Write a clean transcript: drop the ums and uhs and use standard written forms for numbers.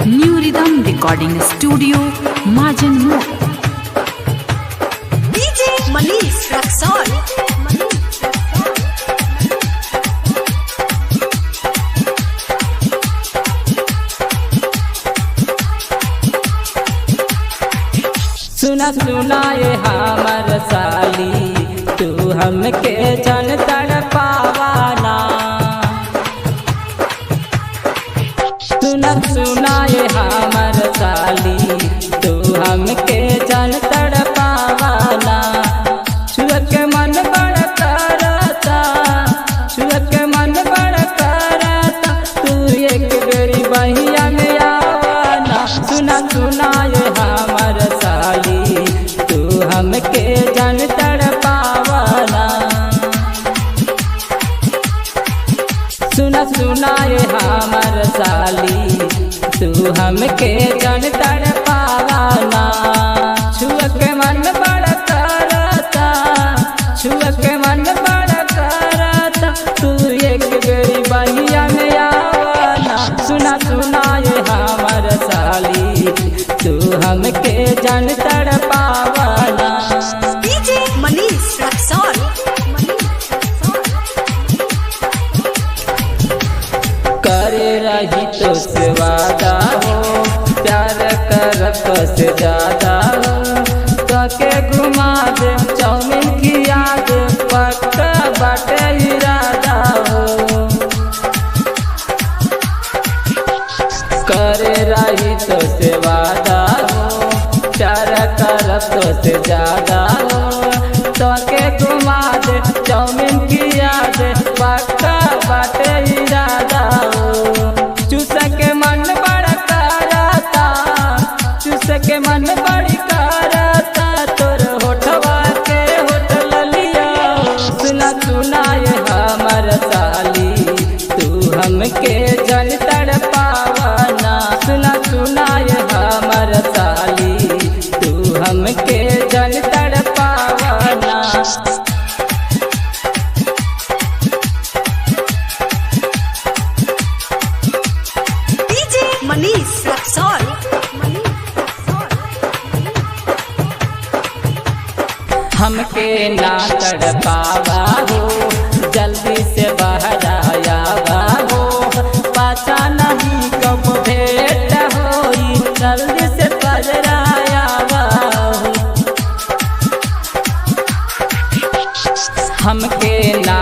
New Rhythm Recording Studio, Majan Mo. DJ Manish Raksol. सुना सुना ये हमर साली तू हमके जन तड़पावाना। सुना सुना ये हमर साली तू हमके जन तड़पावाना। छुआ के मन बड़ा करता, छुआ के मन बड़ा करता, तू एक बेरी बहिया में आवाना। सुना सुना ये हमर साली तू हमके जन तड़पावाना। सुना सुना ये हमर साली तू हमके जन तड़पावाना। छुआ के मन बड़ा करता, छुआ के मन बड़ा करता, तू एक बेरी बहिया में आवाना। सुना सुना ये हमर साली तू हमके जन तड़पावाना। DJ Manish Raksol. करे रही तो से वादा हो, प्यार कर तो से ज्यादा हो। तके घुमा दे चाउमीन की याद, पक्का बाटे इरादा हो। करे रही तो से वादा हो, प्यार कर तो से ज्यादा हो। तके घुमा दे चाउमीन की याद, पक्का बाटे इरादा हो। चूस के मन बड़ा करता, चूस के मन बड़ी करता, तोर होठवा के होठ लिया। सुना सुना ये हमर साली तू हमके जन तड़पावाना। सुना सुना ये हमर साली तू हमके जन तड़पावाना। DJ Manish Raksol. हमके ना तड़पावा हो, जल्दी से बाहर आयावा हो। पता नहीं कब भेंट होई, जल्दी से बाहर आयावा हो। हमके ना